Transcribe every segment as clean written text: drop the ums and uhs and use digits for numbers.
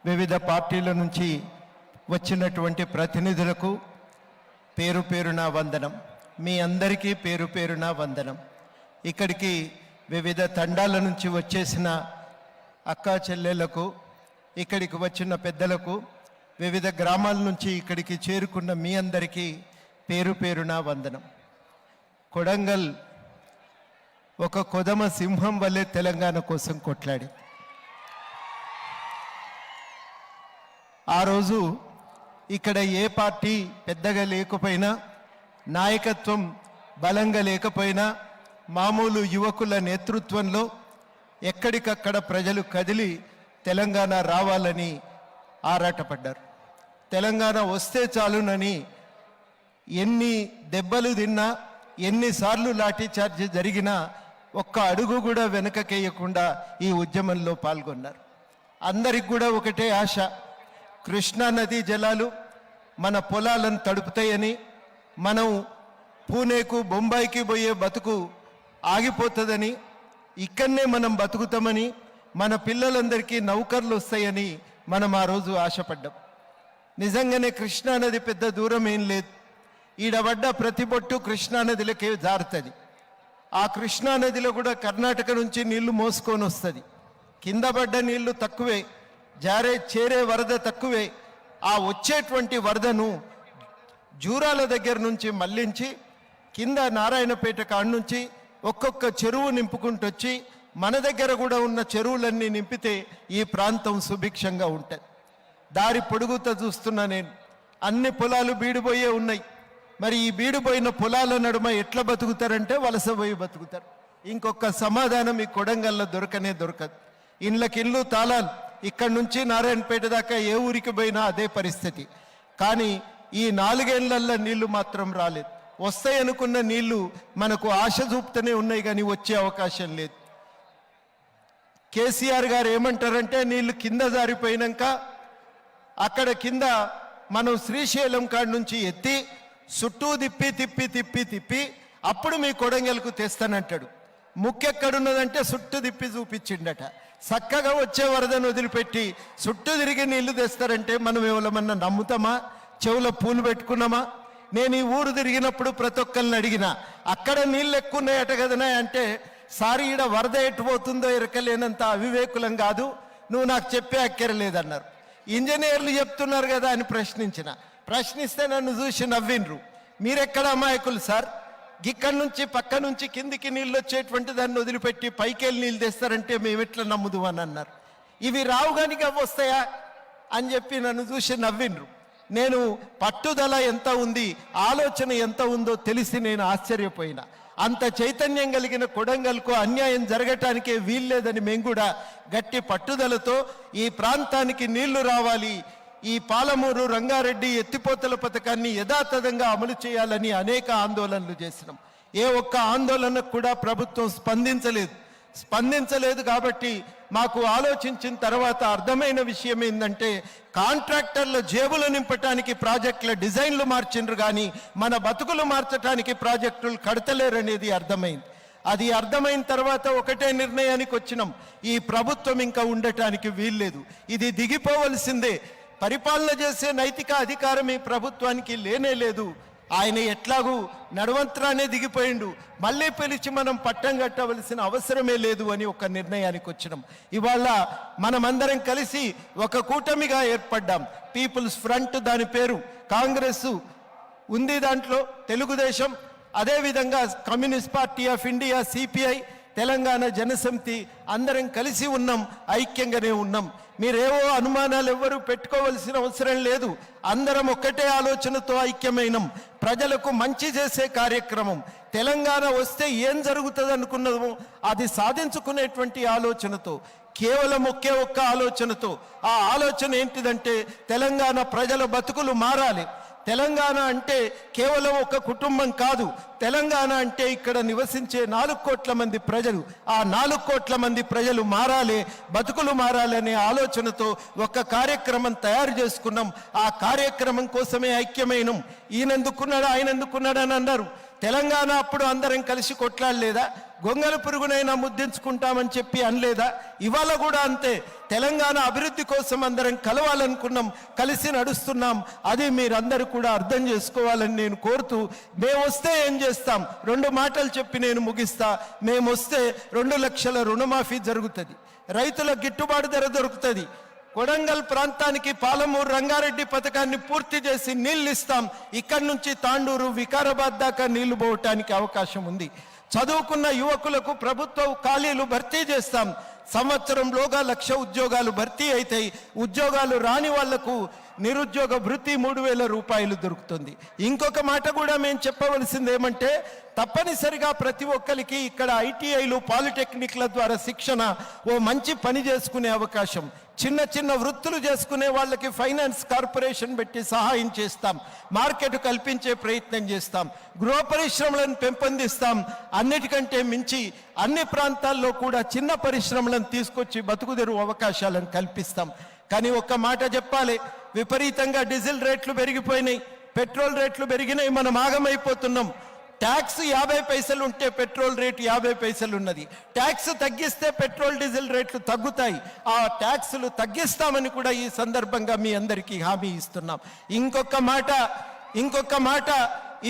వివిధ పార్టీల నుంచి వచ్చినటువంటి ప్రతినిధులకు పేరు పేరున వందనం. మీ అందరికీ పేరు పేరున వందనం. ఇక్కడికి వివిధ తండాల నుంచి వచ్చేసిన అక్కా చెల్లెళ్లకు, ఇక్కడికి వచ్చిన పెద్దలకు, వివిధ గ్రామాల నుంచి ఇక్కడికి చేరుకున్న మీ అందరికీ పేరు పేరున వందనం. కొడంగల్ ఒక కొదమ సింహం వల్లే తెలంగాణ కోసం కొట్లాడి, ఆ రోజు ఇక్కడ ఏ పార్టీ పెద్దగా లేకపోయినా, నాయకత్వం బలంగా లేకపోయినా, మామూలు యువకుల నేతృత్వంలో ఎక్కడికక్కడ ప్రజలు కదిలి తెలంగాణ రావాలని ఆరాటపడ్డారు. తెలంగాణ వస్తే చాలునని ఎన్ని దెబ్బలు తిన్నా, ఎన్నిసార్లు లాఠీ చార్జ్ జరిగినా ఒక్క అడుగు కూడా వెనకకేయకుండా ఈ ఉద్యమంలో పాల్గొన్నారు. అందరికి కూడా ఒకటే ఆశ, కృష్ణా నదీ జలాలు మన పొలాలను తడుపుతాయని, మనం పూణేకు బొంబాయికి పోయే బతుకు ఆగిపోతుందని, ఇక్కడనే మనం బతుకుతామని, మన పిల్లలందరికీ నౌకర్లు వస్తాయని మనం ఆ రోజు ఆశపడ్డాం. నిజంగానే కృష్ణానది పెద్ద దూరం ఏం లేదు. ఈడబడ్డ ప్రతి బొట్టు కృష్ణానదిలోకే జారుతుంది. ఆ కృష్ణానదిలో కూడా కర్ణాటక నుంచి నీళ్లు మోసుకొని వస్తుంది. కింద పడ్డ నీళ్లు తక్కువే, చేరే వరద తక్కువే. ఆ వచ్చేటువంటి వరదను జూరాల దగ్గర నుంచి మళ్లించి కింద నారాయణపేట కాడ నుంచి ఒక్కొక్క చెరువు నింపుకుంటూ వచ్చి మన దగ్గర కూడా ఉన్న చెరువులన్నీ నింపితే ఈ ప్రాంతం సుభిక్షంగా ఉంటుంది. దారి పొడుగుతా చూస్తున్నా నేను, అన్ని పొలాలు బీడిపోయే ఉన్నాయి. మరి ఈ బీడిపోయిన పొలాల నడుమ ఎట్లా బతుకుతారంటే వలస పోయి బతుకుతారు. ఇంకొక సమాధానం ఈ కొడంగల్లో దొరకదు. ఇండ్లకిళ్ళు తాళాలు, ఇక్కడి నుంచి నారాయణపేట దాకా ఏ ఊరికి పోయినా అదే పరిస్థితి. కానీ ఈ 4 ఏళ్లలో నీళ్లు మాత్రం రాలేదు. వస్తాయనుకున్న నీళ్లు మనకు ఆశ చూపుతూనే ఉన్నాయి, కానీ వచ్చే అవకాశం లేదు. కేసీఆర్ గారు ఏమంటారంటే, నీళ్లు కింద జారిపోయినాక అక్కడ కింద మనం శ్రీశైలం కాడ నుంచి ఎత్తి చుట్టూ తిప్పి అప్పుడు మీ కొడంగల్కు తెస్తానంటాడు. ముక్కెక్కడున్నదంటే చుట్టూ తిప్పి చూపించిండట. చక్కగా వచ్చే వరదను వదిలిపెట్టి చుట్టూ తిరిగి నీళ్లు తెస్తారంటే మనం ఎవరమన్నా నమ్ముతామా? చెవులో పూలు పెట్టుకున్నామా? నేను ఈ ఊరు తిరిగినప్పుడు ప్రతి ఒక్కరిని అడిగిన, అక్కడ నీళ్ళు ఎక్కువ ఉన్నాయట కదనా అంటే, సారీ ఈడ వరద ఎట్టుపోతుందో ఎరకలేనంత అవివేకులం కాదు, నువ్వు నాకు చెప్పే అక్కరలేదన్నారు. ఇంజనీర్లు చెప్తున్నారు కదా అని ప్రశ్నిస్తే నన్ను చూసి నవ్విండ్రు. మీరెక్కడ అమాయకులు సార్? ఇక్కడి నుంచి పక్క నుంచి కిందికి నీళ్ళు వచ్చేటువంటి దాన్ని వదిలిపెట్టి పైకెళ్ళి నీళ్ళు తెస్తారంటే మేము ఎట్లా నమ్ముదు అని అన్నారు. ఇవి రావు కానీ అవి వస్తాయా అని చెప్పి నన్ను చూసి నవ్విండ్రు. నేను పట్టుదల ఎంత ఉంది, ఆలోచన ఎంత ఉందో తెలిసి నేను ఆశ్చర్యపోయినా. అంత చైతన్యం కలిగిన కొడంగల్కు అన్యాయం జరగటానికే వీల్లేదని మేము కూడా గట్టి పట్టుదలతో ఈ ప్రాంతానికి నీళ్లు రావాలి, ఈ పాలమూరు రంగారెడ్డి ఎత్తిపోతల పథకాన్ని యథాతథంగా అమలు చేయాలని అనేక ఆందోళనలు చేసినాం. ఏ ఒక్క ఆందోళనకు కూడా ప్రభుత్వం స్పందించలేదు. కాబట్టి మాకు ఆలోచించిన తర్వాత అర్థమైన విషయం ఏంటంటే, కాంట్రాక్టర్ల జేబులు నింపటానికి ప్రాజెక్టుల డిజైన్లు మార్చిండ్రు కానీ మన బతుకులు మార్చడానికి ప్రాజెక్టులు కడతలేరనేది అర్థమైంది. అది అర్థమైన తర్వాత ఒకటే నిర్ణయానికి వచ్చినాం, ఈ ప్రభుత్వం ఇంకా ఉండటానికి వీల్లేదు, ఇది దిగిపోవలసిందే. పరిపాలన చేసే నైతిక అధికారం ఈ ప్రభుత్వానికి లేనే లేదు. ఆయన ఎట్లాగూ నడవంత్రానే దిగిపోయిండు, మళ్ళీ పిలిచి మనం పట్టం కట్టవలసిన అవసరమే లేదు అని ఒక నిర్ణయానికి వచ్చినాం. ఇవాళ మనమందరం కలిసి ఒక కూటమిగా ఏర్పడ్డాం. పీపుల్స్ ఫ్రంట్ దాని పేరు, కాంగ్రెస్ ఉంది దాంట్లో, తెలుగుదేశం, అదేవిధంగా communist party of India CPI, Telangana Jana Samithi అందరం కలిసి ఉన్నాం, ఐక్యంగానే ఉన్నాం. మీరేవో అనుమానాలు ఎవ్వరూ పెట్టుకోవలసిన అవసరం లేదు. అందరం ఒక్కటే ఆలోచనతో ఐక్యమైనం. ప్రజలకు మంచి చేసే కార్యక్రమం, తెలంగాణ వస్తే ఏం జరుగుతుంది అనుకున్నదో అది సాధించుకునేటువంటి ఆలోచనతో, కేవలం ఒక్క ఆలోచనతో. ఆ ఆలోచన ఏంటిదంటే, తెలంగాణ ప్రజల బతుకులు మారాలి. తెలంగాణ అంటే కేవలం ఒక కుటుంబం కాదు. తెలంగాణ అంటే ఇక్కడ నివసించే 4 కోట్ల మంది ప్రజలు. ఆ 4 కోట్ల మంది ప్రజలు మారాలి, బతుకులు మారాలనే ఆలోచనతో ఒక కార్యక్రమం తయారు చేసుకున్నాం. ఆ కార్యక్రమం కోసమే ఐక్యమైనం. ఈయనెందుకున్నాడు ఆయనెందుకున్నాడు అని అన్నారు. తెలంగాణ అప్పుడు అందరం కలిసి కొట్లాడలేదా? గొంగల పురుగునైనా ముద్దించుకుంటామని చెప్పి అనలేదా? ఇవాళ కూడా అంతే. తెలంగాణ అభివృద్ధి కోసం అందరం కలవాలనుకున్నాం, కలిసి నడుస్తున్నాం. అది మీరందరూ కూడా అర్థం చేసుకోవాలని నేను కోరుతూ, మేము వస్తే ఏం చేస్తాం 2 మాటలు చెప్పి నేను ముగిస్తా. మేము వస్తే 2 లక్షల రుణమాఫీ జరుగుతుంది, రైతుల గిట్టుబాటు ధర దొరుకుతుంది, కొడంగల్ ప్రాంతానికి పాలమూరు రంగారెడ్డి పథకాన్ని పూర్తి చేసి నీళ్ళు ఇస్తాం. ఇక్కడి నుంచి తాండూరు వికారాబాద్ దాకా నీళ్లు పోవటానికి అవకాశం ఉంది. చదువుకున్న యువకులకు ప్రభుత్వ ఖాళీలు భర్తీ చేస్తాం. సంవత్సరంలోగా 1,00,000 ఉద్యోగాలు భర్తీ అవుతాయి. ఉద్యోగాలు రాని వాళ్లకు నిరుద్యోగ భృతి 3,000 రూపాయలు దొరుకుతుంది. ఇంకొక మాట కూడా మేము చెప్పవలసింది ఏమంటే, తప్పనిసరిగా ప్రతి ఒక్కరికి ఇక్కడ ఐటీఐలు పాలిటెక్నిక్ల ద్వారా శిక్షణ, ఓ మంచి పని చేసుకునే అవకాశం, చిన్న చిన్న వృత్తులు చేసుకునే వాళ్ళకి ఫైనాన్స్ కార్పొరేషన్ పెట్టి సహాయం చేస్తాం, మార్కెట్ కల్పించే ప్రయత్నం చేస్తాం, గృహ పరిశ్రమలను పెంపొందిస్తాం. అన్నిటికంటే మించి అన్ని ప్రాంతాల్లో కూడా చిన్న పరిశ్రమలను తీసుకొచ్చి బతుకుదెరువు అవకాశాలను కల్పిస్తాం. కానీ ఒక్క మాట చెప్పాలి, విపరీతంగా డీజిల్ రేట్లు పెరిగిపోయినాయి, పెట్రోల్ రేట్లు పెరిగినాయి, మనం ఆగమైపోతున్నాం. ట్యాక్స్ 50 పైసలు ఉంటే పెట్రోల్ రేటు 50 పైసలు ఉన్నది. ట్యాక్స్ తగ్గిస్తే పెట్రోల్ డీజిల్ రేట్లు తగ్గుతాయి. ఆ ట్యాక్సులు తగ్గిస్తామని కూడా ఈ సందర్భంగా మీ అందరికీ హామీ ఇస్తున్నాం. ఇంకొక మాట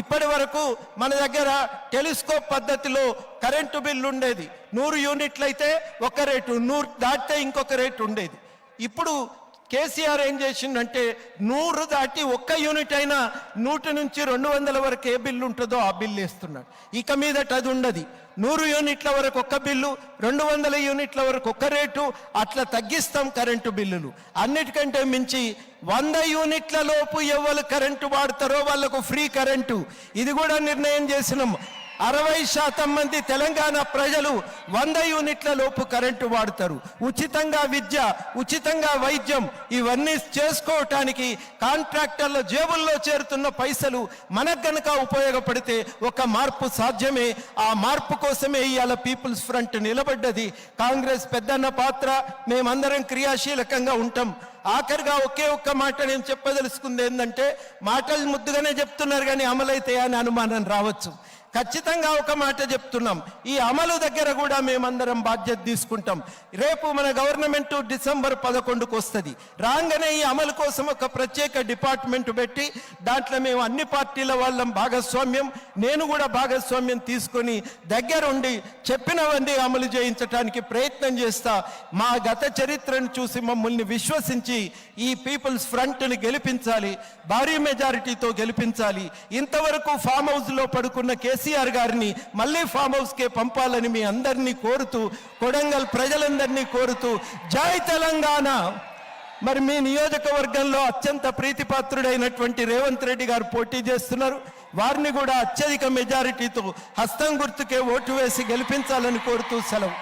ఇప్పటి వరకు మన దగ్గర టెలిస్కోప్ పద్ధతిలో కరెంటు బిల్లు ఉండేది. 100 యూనిట్లు అయితే ఒక రేటు, 100 దాటితే ఇంకొక రేటు ఉండేది. ఇప్పుడు కేసీఆర్ ఏం చేసిందంటే 100 దాటి 1 యూనిట్ అయినా 100 నుంచి 200 వరకు ఏ బిల్లు ఉంటుందో ఆ బిల్లు వేస్తున్నాడు. ఇక మీదట అది ఉండదు. 100 యూనిట్ల వరకు ఒక బిల్లు, 200 యూనిట్ల వరకు ఒక రేటు, అట్లా తగ్గిస్తాం కరెంటు బిల్లులు. అన్నిటికంటే మించి 100 యూనిట్ల లోపు ఎవరు కరెంటు వాడతారో వాళ్లకు ఫ్రీ కరెంటు, ఇది కూడా నిర్ణయం చేసినాం. 60% మంది తెలంగాణ ప్రజలు 100 యూనిట్ల లోపు కరెంటు వాడతారు. ఉచితంగా విద్య, ఉచితంగా వైద్యం, ఇవన్నీ చేసుకోవటానికి కాంట్రాక్టర్ల జేబుల్లో చేరుతున్న పైసలు మనకు గనక ఉపయోగపడితే ఒక మార్పు సాధ్యమే. ఆ మార్పు కోసమే ఇవాళ పీపుల్స్ ఫ్రంట్ నిలబడ్డది. కాంగ్రెస్ పెద్దన్న పాత్ర, మేమందరం క్రియాశీలకంగా ఉంటాం. ఆఖరిగా ఒక్క మాట నేను చెప్పదలుచుకుంది ఏంటంటే, మాటలు ముద్దుగానే చెప్తున్నారు కానీ అమలైతాయా అని అనుమానం రావచ్చు. ఖచ్చితంగా ఒక మాట చెప్తున్నాం, ఈ అమలు దగ్గర కూడా మేమందరం బాధ్యత తీసుకుంటాం. రేపు మన గవర్నమెంట్ డిసెంబర్ 11కు వస్తుంది. రాగానే ఈ అమలు కోసం ఒక ప్రత్యేక డిపార్ట్మెంట్ పెట్టి దాంట్లో మేము అన్ని పార్టీల వాళ్ళం భాగస్వామ్యం, నేను కూడా భాగస్వామ్యం తీసుకొని దగ్గరుండి చెప్పినవన్నీ అమలు చేయించడానికి ప్రయత్నం చేస్తా. మా గత చరిత్రను చూసి మమ్మల్ని విశ్వసించి ఈ పీపుల్స్ ఫ్రంట్ని గెలిపించాలి, భారీ మెజారిటీతో గెలిపించాలి. ఇంతవరకు ఫామ్ హౌస్లో పడుకున్న కేసీఆర్ గారిని మళ్ళీ ఫామ్ హౌస్కే పంపాలని మీ అందరినీ కోరుతూ, కొడంగల్ ప్రజలందరినీ కోరుతూ, జై తెలంగాణ. మరి మీ నియోజకవర్గంలో అత్యంత ప్రీతిపాత్రుడైనటువంటి రేవంత్ రెడ్డి గారు పోటీ చేస్తున్నారు. వారిని కూడా అత్యధిక మెజారిటీతో హస్తం గుర్తుకే ఓటు వేసి గెలిపించాలని కోరుతూ సెలవు.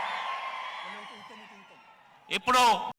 ఇప్పుడు